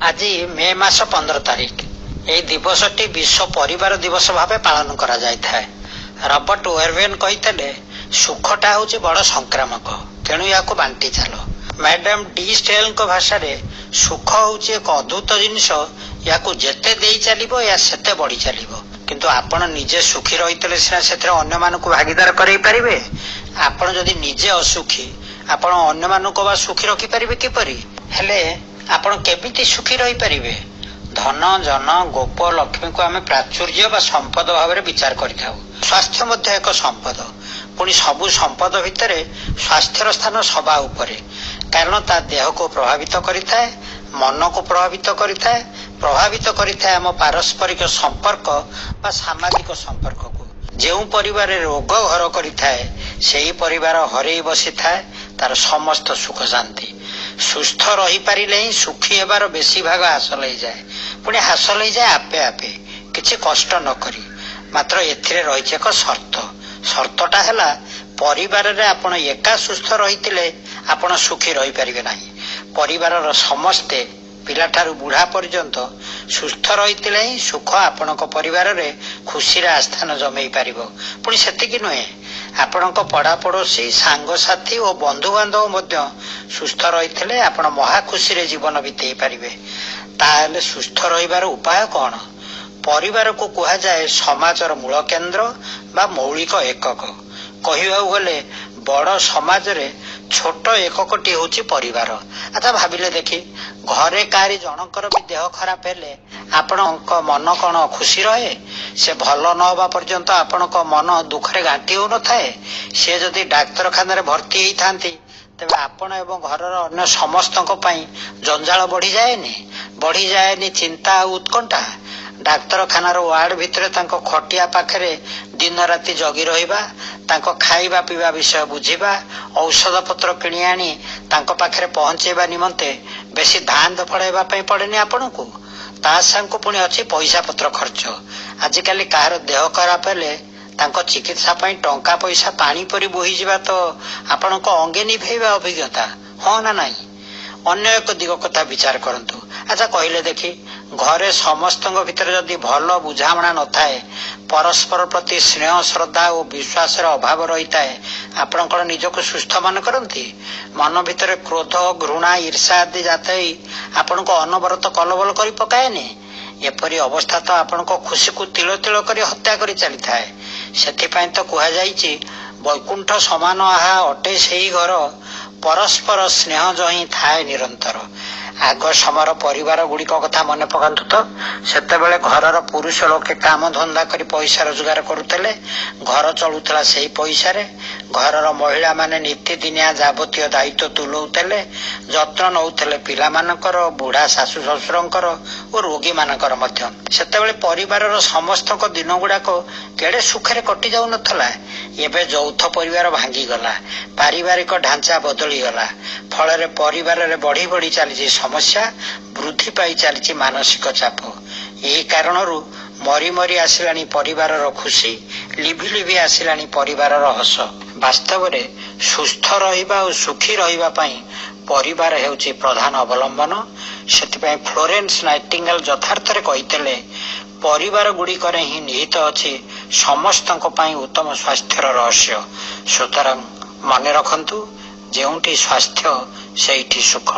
আজি मे मास 15 तारिख এই দিবসটি বিশ্ব পরিবার দিবস ভাবে পালন করা যাইଥାଏ। রবর্ট ওয়েরওয়েন কহিଥିଲେ সুখটা ହେଉଛି ବଡ଼ ସଂକ୍ରାମକ, ତେଣୁ ଏହାକୁ ବାଣ୍ଟି ଚାଲ। ମ୍ୟାଡାମ ଡି ଷ୍ଟେଲଙ୍କ ଭାଷାରେ ସୁଖ ହେଉଛି ଏକ ଅଦ୍ଭୁତ ଜିନିଷ, ଏହାକୁ ଯେତେ ଦେଇ ଚାଲିବ ଏହା ସେତେ ବଢି ଚାଲିବ। କିନ୍ତୁ ଆପଣ ନିଜେ ସୁଖୀ ରହିଥିଲେ ସିନା ସେଥିରେ ଅନ୍ୟମାନଙ୍କୁ ଭାଗିଦାର କରାଇ ପାରିବେ। ଆପଣ ଯଦି ନିଜେ ଅସୁଖୀ ଆପଣ ଅନ୍ୟମାନଙ୍କୁ ବା ସୁଖୀ ରଖିପାରିବେ କିପରି? ହେଲେ ଆପଣ କେମିତି ସୁଖୀ ରହିପାରିବେ? ଧନ ଜନ ଗୋପ ଲକ୍ଷ୍ମୀକୁ ଆମେ ପ୍ରାଚୁର୍ଯ୍ୟ ବା ସମ୍ପଦ ଭାବରେ ବିଚାର କରିଥାଉ। ସ୍ୱାସ୍ଥ୍ୟ ମଧ୍ୟ ଏକ ସମ୍ପଦ। ପୁଣି ସବୁ ସମ୍ପଦ ଭିତରେ ସ୍ୱାସ୍ଥ୍ୟର ସ୍ଥାନ ସବା ଉପରେ, କାରଣ ତା ଦେହକୁ ପ୍ରଭାବିତ କରିଥାଏ, ମନକୁ ପ୍ରଭାବିତ କରିଥାଏ ଆମ ପାରସ୍ପରିକ ସମ୍ପର୍କ ବା ସାମାଜିକ ସମ୍ପର୍କକୁ। ଯେଉଁ ପରିବାରରେ ରୋଗ ଘର କରିଥାଏ ସେହି ପରିବାର ହରେଇ ବସିଥାଏ ତାର ସମସ୍ତ ସୁଖ ଶାନ୍ତି। ସୁସ୍ଥ ରହିପାରିଲେ ହିଁ ସୁଖୀ ହେବାର ବେଶୀ ଭାଗ ହାସଲ ହେଇଯାଏ। ପୁଣି ହାସଲ ହେଇଯାଏ ଆପେ ଆପେ, କିଛି କଷ୍ଟ ନ କରି। ମାତ୍ର ଏଥିରେ ରହିଛି ଏକ ସର୍ତ୍ତଟା ହେଲା ପରିବାରରେ ଆପଣ ଏକା ସୁସ୍ଥ ରହିଥିଲେ ଆପଣ ସୁଖୀ ରହିପାରିବେ ନାହିଁ। ପରିବାରର ସମସ୍ତେ ପିଲାଠାରୁ ବୁଢା ପର୍ଯ୍ୟନ୍ତ ସୁସ୍ଥ ରହିଥିଲେ ହିଁ ସୁଖ ଆପଣଙ୍କ ପରିବାରରେ ଖୁସିରେ ଆସ୍ଥାନ ଜମେଇ ପାରିବ। ପୁଣି ସେତିକି ନୁହେଁ, ଆପଣଙ୍କ ପଡାପଡୋଶୀ ସାଙ୍ଗସାଥୀ ଓ ବନ୍ଧୁବାନ୍ଧବ ମଧ୍ୟ ସୁସ୍ଥ ରହିଥିଲେ ଆପଣ ମହା ଖୁସିରେ ଜୀବନ ବିତେଇ ପାରିବେ। ତାହେଲେ ସୁସ୍ଥ ରହିବାର ଉପାୟ କଣ? ପରିବାରକୁ କୁହାଯାଏ ସମାଜର ମୂଳ କେନ୍ଦ୍ର ବା ମୌଳିକ ଏକକ। କହିବାକୁ ଗଲେ ବଡ ସମାଜରେ ଛୋଟ ଏକକଟି ହେଉଛି ପରିବାର। ଆଚ୍ଛା ଭାବିଲେ ଦେଖି, ଘରେ କାହାରି ଜଣଙ୍କର ବି ଦେହ ଖରାପ ହେଲେ ଆପଣଙ୍କ ମନ କଣ ଖୁସି ରହେ? ସେ ଭଲ ନ ହବା ପର୍ଯ୍ୟନ୍ତ ଆପଣଙ୍କ ମନ ଦୁଃଖରେ ଘାଣ୍ଟି ହଉନଥାଏ? ସେ ଯଦି ଡାକ୍ତରଖାନାରେ ଭର୍ତ୍ତି ହେଇଥାନ୍ତି ତେବେ ଆପଣ ଏବଂ ଘରର ଅନ୍ୟ ସମସ୍ତଙ୍କ ପାଇଁ ଜଞ୍ଜାଳ ବଢିଯାଏନି ଚିନ୍ତା ଆଉ ଉତ୍କଣ୍ଠା? ଡାକ୍ତରଖାନାର ୱାର୍ଡ ଭିତରେ ତାଙ୍କ ଖଟିଆ ପାଖରେ ଦିନ ରାତି ଜଗି ରହିବା, ତାଙ୍କ ଖାଇବା ପିଇବା ବିଷୟ ବୁଝିବା, ଔଷଧ ପତ୍ର କିଣି ଆଣି ତାଙ୍କ ପାଖରେ ପହଞ୍ଚେଇବା ନିମନ୍ତେ ବେଶୀ ଧାଁ ଧପଡାଇବା ପାଇଁ ପଡେନି ଆପଣଙ୍କୁ? ତା ସାଙ୍ଗକୁ ପୁଣି ଅଛି ପଇସା ପତ୍ର ଖର୍ଚ୍ଚ। ଆଜିକାଲି କାହାର ଦେହ ଖରାପ ହେଲେ ତାଙ୍କ ଚିକିତ୍ସା ପାଇଁ ଟଙ୍କା ପଇସା ପାଣି ପରି ବୋହିଯିବା ତ ଆପଣଙ୍କ ଅଙ୍ଗେ ନିଭେଇବା ଅଭିଜ୍ଞତା, ହଁ ନା ନାହିଁ? ଅନ୍ୟ ଏକ ଦିଗ କଥା ବିଚାର କରନ୍ତୁ। ଆଚ୍ଛା କହିଲେ ଦେଖି, ଘରେ ସମସ୍ତଙ୍କ ଭିତରେ ଯଦି ଭଲ ବୁଝାମଣା ନଥାଏ, ପରସ୍ପର ପ୍ରତି ସ୍ନେହ ଶ୍ରଦ୍ଧା ଓ ବିଶ୍ୱାସର ଅଭାବ ରହିଥାଏ, ଆପଣ କଣ ନିଜକୁ ସୁସ୍ଥ ମନେ କରନ୍ତି? ମନ ଭିତରେ କ୍ରୋଧ ଘୃଣା ଈର୍ଷା ଆଦି ଜାତ ହେଇ ଆପଣଙ୍କୁ ଅନବରତ କଲବଲ କରି ପକାଏନି? ଏପରି ଅବସ୍ଥା ତ ଆପଣଙ୍କ ଖୁସିକୁ ତିଳ ତିଳ କରି ହତ୍ୟା କରି ଚାଲିଥାଏ। ସେଥିପାଇଁ ତ କୁହାଯାଇଛି ବୈକୁଣ୍ଠ ସମାନ ଆହା ଅଟେ ସେଇ ଘର, ପରସ୍ପର ସ୍ନେହ ଯହିଁ ଥାଏ ନିରନ୍ତର। ଆଗ ସମୟର ପରିବାର ଗୁଡିକ କଥା ମନେ ପକାନ୍ତୁ ତ। ସେତେବେଳେ ଘରର ପୁରୁଷ ଲୋକେ କାମ ଧନ୍ଦା କରି ପଇସା ରୋଜଗାର କରୁଥିଲେ, ଘର ଚଳୁଥିଲା ସେଇ ପଇସାରେ। ଘରର ମହିଳା ମାନେ ନିତିଦିନିଆ ଯାବତୀୟ ଦାୟିତ୍ୱ ତୁଲଉଥିଲେ, ଯତ୍ନ ନଉଥିଲେ ପିଲାମାନଙ୍କର, ବୁଢା ଶାଶୁ ଶ୍ୱଶୁରଙ୍କର ଓ ରୋଗୀ ମାନଙ୍କର ମଧ୍ୟ। ସେତେବେଳେ ପରିବାରର ସମସ୍ତଙ୍କ ଦିନ ଗୁଡାକ କେଡେ ସୁଖରେ କଟି ଯାଉନଥିଲା। ଏବେ ଯୌଥ ପରିବାର ଭାଙ୍ଗିଗଲା, ପାରିବାରିକ ଢାଞ୍ଚା ବଦଳିଗଲା। ଫଳରେ ପରିବାରରେ ବଢି ବଢି ଚାଲିଛି ସମସ୍ୟା, ବୃଦ୍ଧି ପାଇ ଚାଲିଛି ମାନସିକ ଚାପ। ଏହି କାରଣରୁ ମରି ମରି ଆସିଲାଣି ପରିବାରର ଖୁସି, ଲିଭି ଲିଭି ଆସିଲାଣି ପରିବାରର ହସ। ବାସ୍ତବରେ ସୁସ୍ଥ ରହିବା ଓ ସୁଖୀ ରହିବା ପାଇଁ ପରିବାର ହେଉଛି ପ୍ରଧାନ ଅବଲମ୍ବନ। ସେଥିପାଇଁ ଫ୍ଲୋରେନ୍ସ ନାଇଟିଙ୍ଗେଲ ଯଥାର୍ଥରେ କହିଥିଲେ, ପରିବାର ଗୁଡିକରେ ହିଁ ନିହିତ ଅଛି ସମସ୍ତଙ୍କ ପାଇଁ ଉତ୍ତମ ସ୍ୱାସ୍ଥ୍ୟର ରହସ୍ୟ। ସୁତରାଂ ମନେ ରଖନ୍ତୁ, ଯେଉଁଠି ସ୍ୱାସ୍ଥ୍ୟ ସେଇଠି ସୁଖ।